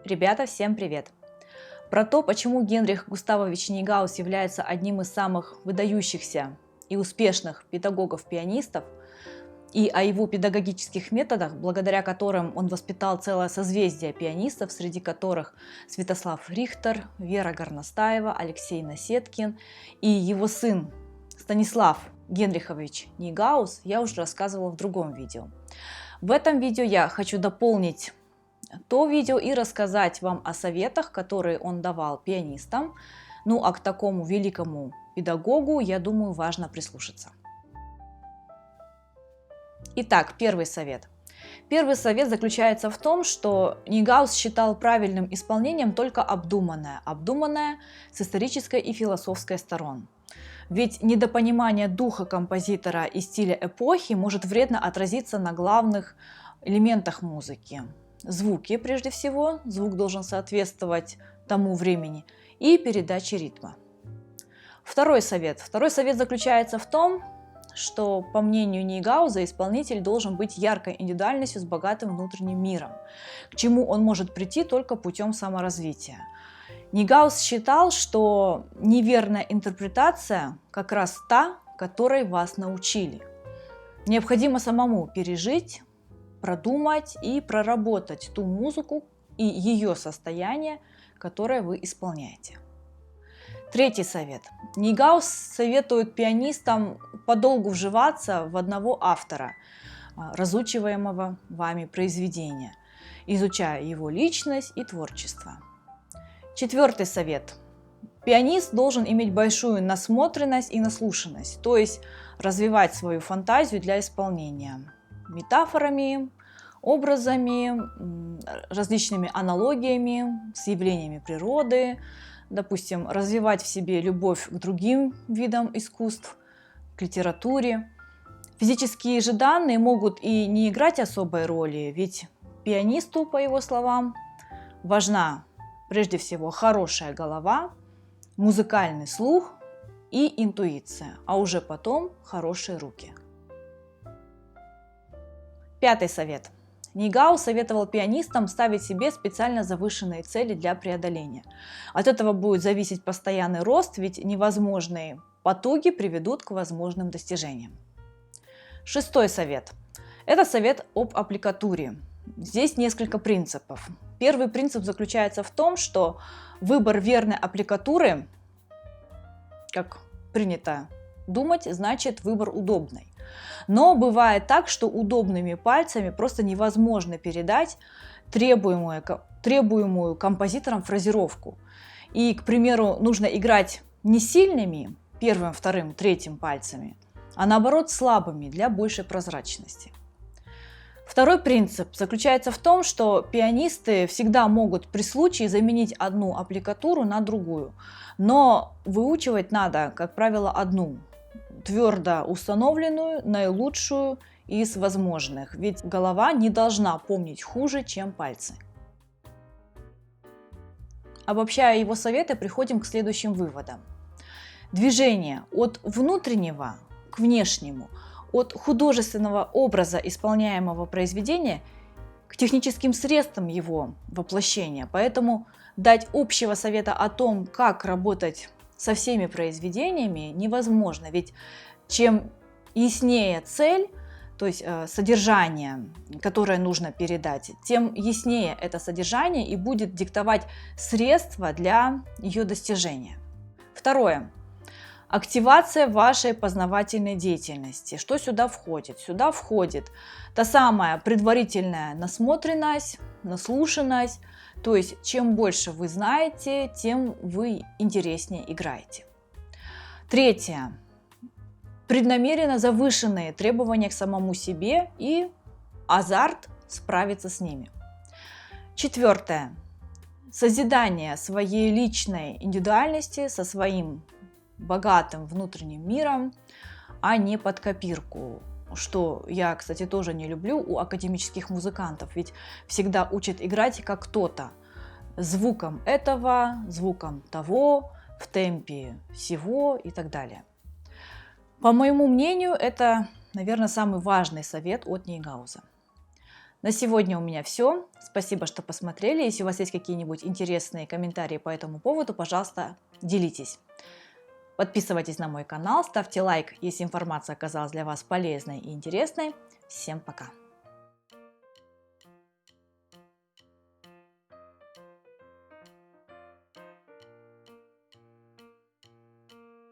Ребята, всем привет! Про то, почему Генрих Густавович Нейгаус является одним из самых выдающихся и успешных педагогов-пианистов, и о его педагогических методах, благодаря которым он воспитал целое созвездие пианистов, среди которых Святослав Рихтер, Вера Горностаева, Алексей Насеткин и его сын Станислав Генрихович Нейгаус, я уже рассказывала в другом видео. В этом видео я хочу дополнить то видео и рассказать вам о советах, которые он давал пианистам. Ну а к такому великому педагогу, я думаю, важно прислушаться. Итак, первый совет. Первый совет заключается в том, что Нейгаус считал правильным исполнением только обдуманное с исторической и философской сторон. Ведь недопонимание духа композитора и стиля эпохи может вредно отразиться на главных элементах музыки. Звуки, прежде всего, звук должен соответствовать тому времени, и передаче ритма. Второй совет заключается в том, что, по мнению Нейгауза, исполнитель должен быть яркой индивидуальностью с богатым внутренним миром, к чему он может прийти только путем саморазвития. Нейгаус считал, что неверная интерпретация как раз та, которой вас научили. Необходимо самому пережить, продумать и проработать ту музыку и ее состояние, которое вы исполняете. Третий совет. Нейгаус советует пианистам подолгу вживаться в одного автора, разучиваемого вами произведения, изучая его личность и творчество. Четвертый совет. Пианист должен иметь большую насмотренность и наслушанность, то есть развивать свою фантазию для исполнения метафорами, образами, различными аналогиями с явлениями природы, допустим, развивать в себе любовь к другим видам искусств, к литературе. Физические же данные могут и не играть особой роли, ведь пианисту, по его словам, важна прежде всего хорошая голова, музыкальный слух и интуиция, а уже потом хорошие руки. Пятый совет. Нейгаус советовал пианистам ставить себе специально завышенные цели для преодоления. От этого будет зависеть постоянный рост, ведь невозможные потуги приведут к возможным достижениям. Шестой совет. Это совет об аппликатуре. Здесь несколько принципов. Первый принцип заключается в том, что выбор верной аппликатуры, как принято думать, значит выбор удобной. Но бывает так, что удобными пальцами просто невозможно передать требуемую композитором фразировку. И, к примеру, нужно играть не сильными, первым, вторым, третьим пальцами, а наоборот слабыми для большей прозрачности. Второй принцип заключается в том, что пианисты всегда могут при случае заменить одну аппликатуру на другую, но выучивать надо, как правило, одну, твердо установленную, наилучшую из возможных, ведь голова не должна помнить хуже, чем пальцы. Обобщая его советы, приходим к следующим выводам. Движение от внутреннего к внешнему, от художественного образа исполняемого произведения к техническим средствам его воплощения. Поэтому дать общего совета о том, как работать со всеми произведениями, невозможно, ведь чем яснее цель, то есть содержание, которое нужно передать, тем яснее это содержание и будет диктовать средства для ее достижения. Второе. Активация вашей познавательной деятельности. Что сюда входит? Сюда входит та самая предварительная насмотренность, наслушанность. То есть, чем больше вы знаете, тем вы интереснее играете. Третье. Преднамеренно завышенные требования к самому себе и азарт справиться с ними. Четвертое. Созидание своей личной индивидуальности со своим богатым внутренним миром, а не под копирку. Что я, кстати, тоже не люблю у академических музыкантов, ведь всегда учат играть как кто-то. Звуком этого, звуком того, в темпе всего и так далее. По моему мнению, это, наверное, самый важный совет от Нейгауза. На сегодня у меня все. Спасибо, что посмотрели. Если у вас есть какие-нибудь интересные комментарии по этому поводу, пожалуйста, делитесь. Подписывайтесь на мой канал, ставьте лайк, если информация оказалась для вас полезной и интересной. Всем пока!